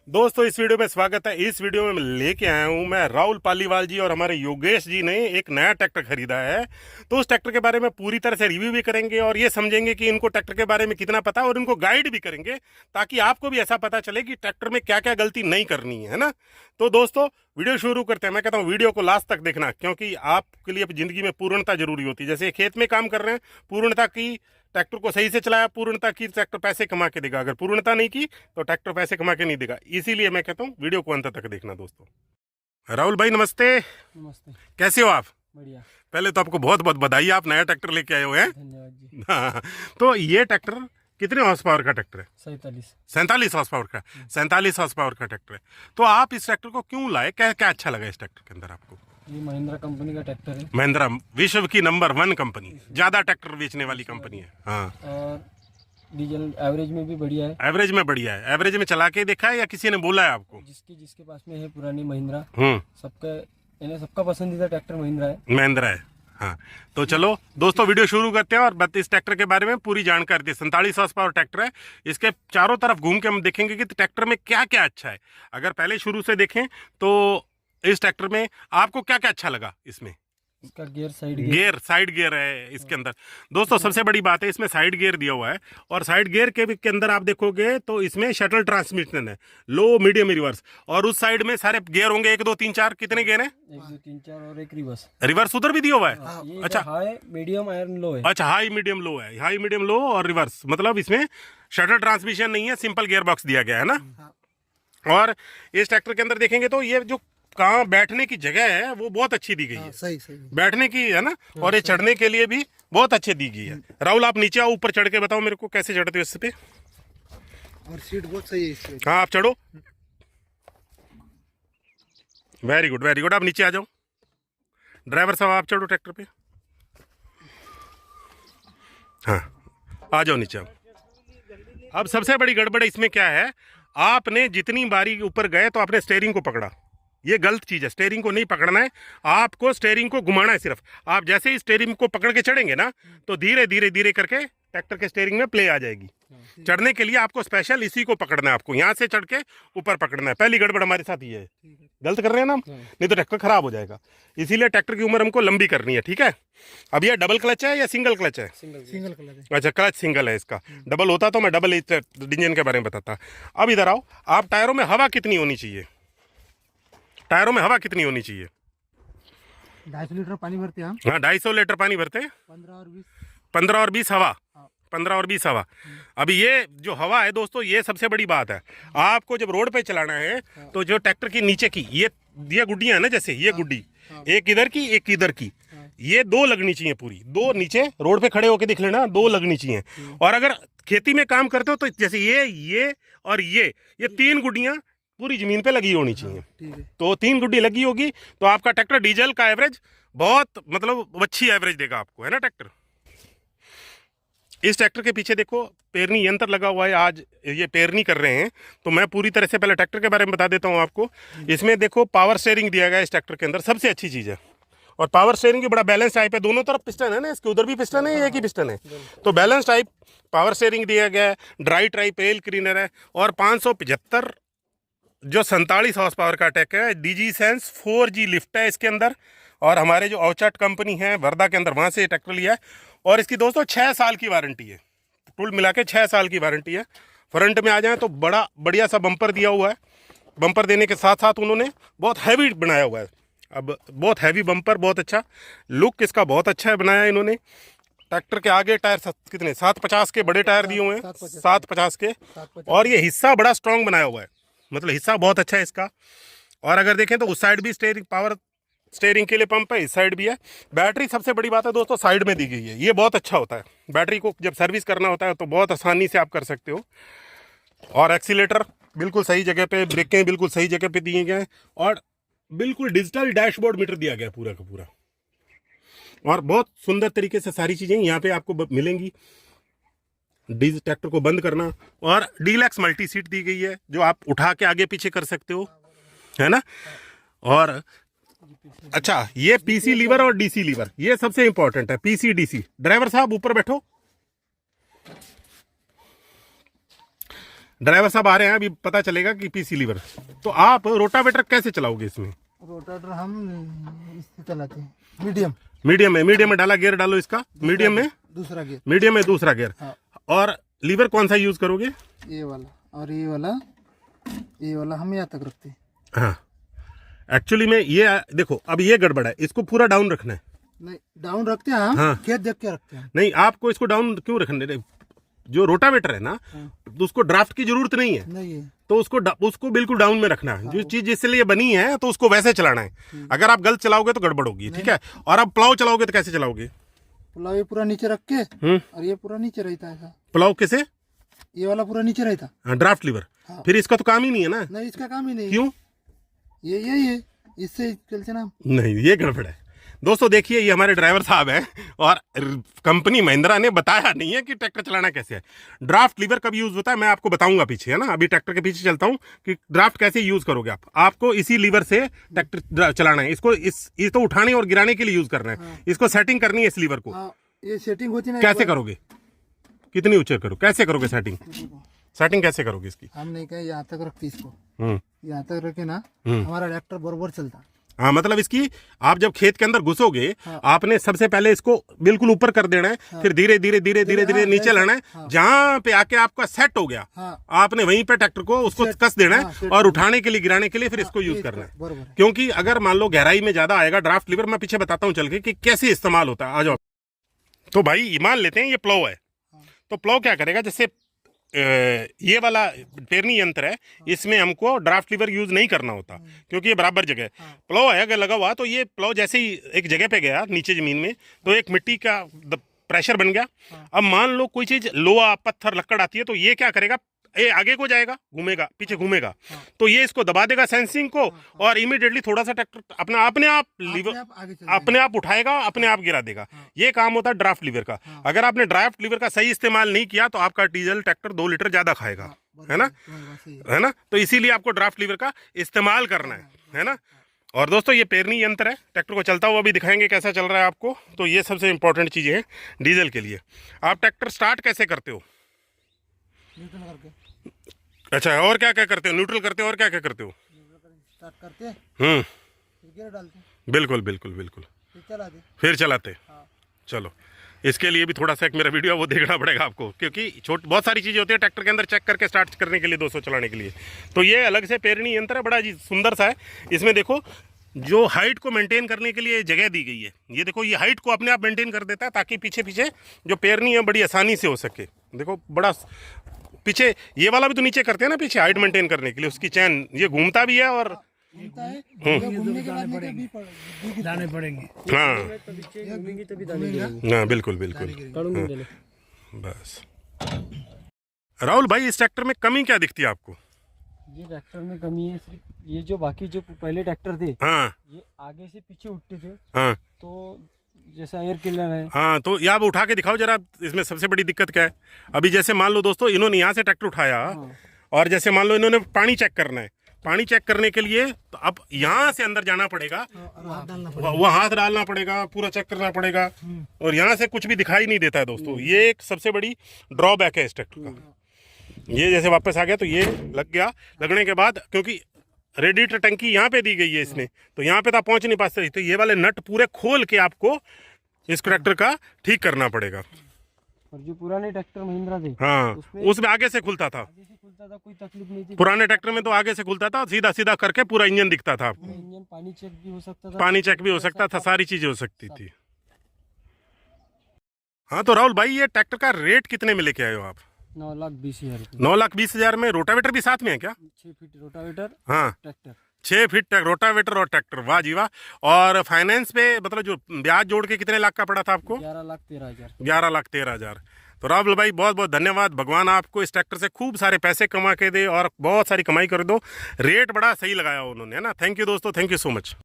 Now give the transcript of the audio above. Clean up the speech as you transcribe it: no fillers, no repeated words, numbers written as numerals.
दोस्तों इस वीडियो में स्वागत है। इस वीडियो में मैं लेके आया हूं मैं राहुल पालीवाल जी और हमारे योगेश जी ने एक नया ट्रैक्टर खरीदा है। तो उस ट्रैक्टर के बारे में पूरी तरह से रिव्यू भी करेंगे और ये समझेंगे कि इनको ट्रैक्टर के बारे में कितना पता है और इनको गाइड भी करेंगे ताकि आपको भी ऐसा पता चले कि ट्रैक्टर में क्या क्या गलती नहीं करनी है ना। तो दोस्तों वीडियो शुरू करते हैं। मैं कहता हूँ वीडियो को लास्ट तक देखना, क्योंकि आपके लिए जिंदगी में पूर्णता जरूरी होती है। जैसे खेत में काम कर रहे हैं, पूर्णता की ट्रैक्टर को सही से चलाया, पूर्णता की ट्रैक्टर पैसे कमा के देगा। अगर पूर्णता नहीं की तो ट्रैक्टर पैसे कमा के नहीं देगा। इसीलिए मैं कहता हूँ वीडियो को अंत तक देखना। दोस्तों राहुल भाई नमस्ते। नमस्ते। कैसे हो आप? बढ़िया। पहले तो आपको बहुत बहुत बधाई, आप नया ट्रैक्टर लेके आए हुए हैं। धन्यवाद जी। हाँ, तो ये ट्रैक्टर कितने हॉर्स पावर का ट्रैक्टर है? 47 हॉर्स पावर का। 47 हॉर्स पावर का ट्रैक्टर है। तो आप इस ट्रैक्टर को क्यों लाए? क्या क्या अच्छा लगा इस ट्रैक्टर के अंदर आपको? ये महिंद्रा कंपनी का ट्रैक्टर है। महिंद्रा विश्व की नंबर 1 कंपनी, ज्यादा ट्रैक्टर बेचने वाली कंपनी है। हाँ, और डीजल एवरेज में भी बढ़िया है। एवरेज में बढ़िया है। एवरेज में चला के देखा है या किसी ने बोला है आपको? जिसके पास में है पुरानी महिंद्रा, हम्म, सबका पसंदीदा ट्रैक्टर महिंद्रा है। महिंद्रा है। हाँ, तो चलो दोस्तों वीडियो शुरू करते हैं और इस ट्रैक्टर के बारे में पूरी जानकारी दी। 47 हॉर्स पावर ट्रैक्टर है। इसके चारों तरफ घूम के हम देखेंगे कि ट्रैक्टर में क्या क्या अच्छा है। अगर पहले शुरू से देखें तो इस ट्रैक्टर में आपको क्या क्या अच्छा लगा? इसमें इसका गियर साइड गियर है इसके अंदर। दोस्तों सबसे बड़ी बात है, इसमें साइड गियर दिया हुआ है और साइड गियर के अंदर आप देखोगे तो इसमें शटल ट्रांसमिशन है, लो मीडियम रिवर्स। और उस साइड में सारे गियर होंगे 1 2 3 4। कितने गियर हैं? 1 2 3 4 और एक रिवर्स। रिवर्स उधर भी दिया हुआ है। ये अच्छा, हाई मीडियम आयरन लो है। अच्छा, हाई मीडियम लो है। हाई मीडियम लो और रिवर्स, मतलब इसमें शटल ट्रांसमिशन नहीं है, सिंपल गियर बॉक्स दिया गया है ना। और इस ट्रैक्टर के अंदर देखेंगे तो ये जो कहाँ बैठने की जगह है वो बहुत अच्छी दी गई है। सही बैठने की है ना। और ये चढ़ने के लिए भी बहुत अच्छी दी गई है। राहुल आप नीचे आओ, ऊपर चढ़ के बताओ मेरे को कैसे चढ़ते हो इस पे। और सीट बहुत सही है इसमें। हाँ आप चढ़ो। Very good very good. आप नीचे आ जाओ। ड्राइवर साहब आप चढ़ो ट्रैक्टर पे। हाँ आ जाओ नीचे आओ। अब सबसे बड़ी गड़बड़ इसमें क्या है, आपने जितनी बारी ऊपर गए तो आपने स्टेयरिंग को पकड़ा। ये गलत चीज है। स्टेयरिंग को नहीं पकड़ना है, आपको स्टेयरिंग को घुमाना है सिर्फ। आप जैसे ही स्टेयरिंग को पकड़ के चढ़ेंगे ना तो धीरे धीरे धीरे करके ट्रैक्टर के स्टेयरिंग में प्ले आ जाएगी। चढ़ने के लिए आपको स्पेशल इसी को पकड़ना है। आपको यहाँ से चढ़ के ऊपर पकड़ना है। पहली गड़बड़ हमारे साथ ये है। गलत कर रहे हैं ना हम, नहीं तो ट्रैक्टर खराब हो जाएगा। इसीलिए ट्रैक्टर की उम्र हमको लंबी करनी है। ठीक है। अब ये डबल क्लच है या सिंगल क्लच है? सिंगल क्लच है। अच्छा, क्लच सिंगल है इसका। डबल होता तो मैं डबल इंजन के बारे में बताता। अब इधर आओ। आप टायरों में हवा कितनी होनी चाहिए? टायरों में हवा कितनी होनी चाहिए? 250 लीटर पानी भरते हैं। हाँ 250 लीटर पानी भरते हैं। 15 और 20 हवा। 15 और 20 हवा। अभी ये जो हवा है दोस्तों, ये सबसे बड़ी बात है। आपको जब रोड पे चलाना है तो जो ट्रैक्टर की नीचे की ये गुड्डियां है ना, जैसे ये गुड्डी, एक इधर की एक इधर की, ये 2 लगनी चाहिए पूरी। 2 नीचे रोड पे खड़े होके देख लेना, 2 लगनी चाहिए। और अगर खेती में काम करते हो तो जैसे ये और ये 3 गुड्डियां पूरी जमीन पे लगी होनी चाहिए। तो 3 गुड्डी लगी होगी तो आपका ट्रैक्टर डीजल का एवरेज बहुत मतलब अच्छी एवरेज देगा आपको, है ना ट्रैक्टर। इस ट्रैक्टर के पीछे देखो पेरनी यंत्र लगा हुआ है। आज ये पेरनी कर रहे हैं तो मैं पूरी तरह से पहले ट्रैक्टर के बारे में बता देता हूँ आपको। इसमें देखो पावर स्टीयरिंग दिया गया है इस ट्रैक्टर के अंदर, सबसे अच्छी चीज़ है। और पावर स्टीयरिंग भी बड़ा बैलेंस टाइप है। दोनों तरफ पिस्टन है ना इसके, उधर भी पिस्टन है, एक ही पिस्टन है। तो बैलेंस टाइप पावर स्टीयरिंग दिया गया है। ड्राई टाइप एल क्लीनर है। और 575 जो 47 हॉर्स पावर का ट्रैक्टर है। DG सेंस 4G लिफ्ट है इसके अंदर। और हमारे जो औचट कंपनी है वर्धा के अंदर, वहाँ से ये ट्रैक्टर लिया है। और इसकी दोस्तों 6 साल की वारंटी है। टूल मिला के 6 साल की वारंटी है। फ्रंट में आ जाए तो बड़ा बढ़िया सा बम्पर दिया हुआ है। बम्पर देने के साथ साथ उन्होंने बहुत हैवी बनाया हुआ है। अब बहुत हैवी बम्पर, बहुत अच्छा लुक इसका, बहुत अच्छा है बनाया इन्होंने। ट्रैक्टर के आगे टायर कितने 750 के बड़े टायर दिए हुए हैं, 750 के। और ये हिस्सा बड़ा स्ट्रॉन्ग बनाया हुआ है, मतलब हिस्सा बहुत अच्छा है इसका। और अगर देखें तो उस साइड भी स्टेयरिंग के लिए पंप है, इस साइड भी है। बैटरी सबसे बड़ी बात है दोस्तों साइड में दी गई है। ये बहुत अच्छा होता है। बैटरी को जब सर्विस करना होता है तो बहुत आसानी से आप कर सकते हो। और एक्सीलेटर बिल्कुल सही जगह पे, ब्रेकें बिल्कुल सही जगह पे दिए गए हैं। और बिल्कुल डिजिटल डैशबोर्ड मीटर दिया गया पूरा का पूरा। और बहुत सुंदर तरीके से सारी चीज़ें यहाँ पे आपको मिलेंगी। ट्रैक्टर को बंद करना। और डीलक्स मल्टी सीट दी गई है जो आप उठा के आगे पीछे कर सकते हो, है ना। और अच्छा, ये PC लीवर और DC लीवर ये सबसे इंपॉर्टेंट है। PC DC। ड्राइवर साहब ऊपर बैठो। ड्राइवर साहब आ रहे हैं, अभी पता चलेगा कि पीसी लीवर। तो आप रोटावेटर कैसे चलाओगे इसमें? रोटावेटर हम इससे चलाते हैं, मीडियम मीडियम में डाला, गियर डालो इसका, मीडियम में दूसरा गियर, मीडियम में दूसरा गियर। हाँ। और लीवर कौन सा यूज करोगे? ये वाला और ये वाला हम यहाँ तक रखते हैं। हाँ, एक्चुअली में ये देखो, अब ये गड़बड़ है, इसको पूरा डाउन रखना है। नहीं डाउन रखते हैं हम, हाँ। खेत देख के रखते हैं। नहीं, आपको इसको डाउन क्यों रखना? जो रोटावेटर है ना, तो उसको ड्राफ्ट की जरूरत नहीं है, नहीं है, तो उसको बिल्कुल डाउन में रखना है। जो चीज जिसके लिए बनी है तो उसको वैसे चलाना है। अगर आप गलत चलाओगे तो गड़बड़ होगी, ठीक है। और आप प्लाव चलाओगे तो कैसे चलाओगे? पुलाव ये पूरा नीचे रख के और ये पूरा नीचे रहता है। प्लाव कैसे? ये वाला पूरा नीचे रहता। हाँ, ड्राफ्ट लीवर। हाँ। फिर इसका तो काम ही नहीं है ना। नहीं, इसका काम ही नहीं। क्यों? ये यही है, इससे चलते ना। नहीं, ये गड़बड़ है दोस्तों। देखिए, ये हमारे ड्राइवर साहब हैं और कंपनी महिंद्रा ने बताया नहीं है कि ट्रैक्टर चलाना कैसे है। ड्राफ्ट लीवर कब यूज होता है मैं आपको बताऊंगा पीछे, है ना। अभी ट्रैक्टर के पीछे चलता हूं कि ड्राफ्ट कैसे यूज करोगे आप। आपको इसी लीवर से ट्रैक्टर चलाना है। इसको उठाने और गिराने के लिए यूज करना है। हाँ। इसको सेटिंग करनी है इस लीवर को। हाँ, ये सेटिंग होती ना। कैसे करोगे? कितनी ऊंचे करो, कैसे करोगे सेटिंग कैसे करोगे इसकी? हम नहीं कहे यहाँ तक रखते इसको, हम्म। यहाँ तक रखे ना हमारा ट्रैक्टर बरोबर चलता। हाँ, मतलब इसकी आप जब खेत के अंदर घुसोगे, हाँ। आपने सबसे पहले इसको बिल्कुल ऊपर कर देना है। हाँ। फिर धीरे धीरे नीचे लाना है। हाँ। जहाँ पे आके आपका सेट हो गया, हाँ। आपने वहीं पे ट्रैक्टर को उसको कस देना है। हाँ, और उठाने के लिए, गिराने के लिए फिर इसको यूज करना है। क्योंकि अगर मान लो गहराई में ज्यादा आएगा ड्राफ्ट लीवर, मैं पीछे बताता हूँ चल के कि कैसे इस्तेमाल होता है। आ जाओ। तो भाई मान लेते हैं ये प्लाव है, तो प्लाव क्या करेगा, जैसे ये वाला पेरनी यंत्र है, इसमें हमको ड्राफ्ट लीवर यूज नहीं करना होता क्योंकि ये बराबर जगह है। प्लाव है अगर लगा हुआ, तो ये प्लाव जैसे ही एक जगह पे गया नीचे जमीन में, तो एक मिट्टी का प्रेशर बन गया। अब मान लो कोई चीज, लोहा, पत्थर, लकड़ आती है, तो ये क्या करेगा, ये आगे को जाएगा, घूमेगा, पीछे घूमेगा। तो ये इसको दबा देगा सेंसिंग को, और इमीडिएटली थोड़ा सा ट्रैक्टर अपने आप लीवर अपने आप उठाएगा, अपने आप गिरा देगा। ये काम होता है ड्राफ्ट लीवर का। अगर आपने ड्राफ्ट लीवर का सही इस्तेमाल नहीं किया तो आपका डीजल ट्रैक्टर 2 लीटर ज्यादा खाएगा, है ना। तो इसीलिए आपको ड्राफ्ट लीवर का इस्तेमाल करना है ना। और दोस्तों, ये पेरनी यंत्र है, ट्रैक्टर को चलता हुआ भी दिखाएंगे कैसा चल रहा है आपको। तो ये सबसे इंपॉर्टेंट चीजें हैं डीजल के लिए। आप ट्रैक्टर स्टार्ट कैसे करते हो? अच्छा, और क्या क्या करते हो? न्यूट्रल करते हो, और क्या क्या करते हो? स्टार्ट करते हैं, गियर डालते हैं, बिल्कुल फिर चलाते। हाँ। चलो, इसके लिए भी थोड़ा सा एक मेरा वीडियो वो देखना पड़ेगा आपको, क्योंकि बहुत सारी चीज़ें होती है ट्रैक्टर के अंदर चेक करके स्टार्ट करने के लिए, 200 चलाने के लिए। तो ये अलग से पेरनी यंत्र है, बड़ा जी सुंदर सा है। इसमें देखो, जो हाइट को मेंटेन करने के लिए जगह दी गई है, ये देखो, ये हाइट को अपने आप मेंटेन कर देता है ताकि पीछे जो पेरनी है बड़ी आसानी से हो सके। देखो, बड़ा पीछे ये वाला भी तो नीचे करते हैं ना, पीछे हाइट मेंटेन करने के लिए उसकी चैन ये घूमता भी है। और दाने पड़ेंगे। हाँ, बिल्कुल। बस राहुल भाई, इस ट्रैक्टर में कमी क्या दिखती है आपको? ये ट्रैक्टर में कमी है सिर्फ ये, जो बाकी जो पहले ट्रैक्टर थे, हाँ, ये आगे से पीछे उठते थे। हाँ, तो जैसा एयर किलर है। हाँ, तो ये आप उठा के दिखाओ जरा, इसमें सबसे बड़ी दिक्कत क्या है? अभी जैसे मान लो दोस्तों, इन्होंने यहाँ से ट्रैक्टर उठाया, और जैसे मान लो इन्होंने पानी चेक करना है, पानी चेक करने के लिए तो अब यहाँ से अंदर जाना पड़ेगा, वहाँ हाथ डालना पड़ेगा, पूरा चेक करना पड़ेगा, और यहाँ से कुछ भी दिखाई नहीं देता है दोस्तों। ये एक सबसे बड़ी ड्रॉबैक है इस ट्रैक्टर का। ये जैसे वापस आ गया, तो ये लग गया, लगने के बाद क्योंकि रेडिएटर टंकी यहाँ पे दी गई है इसने, तो यहाँ पे तो आप पहुँच नहीं पाते, तो ये वाले नट पूरे खोल के आपको इस ट्रैक्टर का ठीक करना पड़ेगा। और जो पुराने ट्रैक्टर महिंद्रा थे, हाँ, उसमें आगे से खुलता था, कोई तकलीफ नहीं थी। पुराने ट्रैक्टर में तो आगे से खुलता था, सीधा करके पूरा इंजन दिखता था आपको। इंजन पानी चेक भी हो सकता था, सारी चीजें हो सकती थी। हाँ, तो राहुल भाई, ये ट्रैक्टर का रेट कितने में लेके आए हो आप? 9,20,000। 9,20,000 में रोटावेटर भी साथ में है क्या? 6 फीट रोटावेटर, हाँ, ट्रैक्टर 6 फीट रोटावेटर और ट्रैक्टर। वाह जी वाह। और फाइनेंस पे मतलब जो ब्याज जोड़ के कितने लाख का पड़ा था आपको? 11,13,000। 11,13,000। तो राहुल भाई, बहुत बहुत धन्यवाद। भगवान आपको इस ट्रैक्टर से खूब सारे पैसे कमा के दे और बहुत सारी कमाई कर दो। रेट बड़ा सही लगाया उन्होंने, है ना। थैंक यू दोस्तों, थैंक यू सो मच।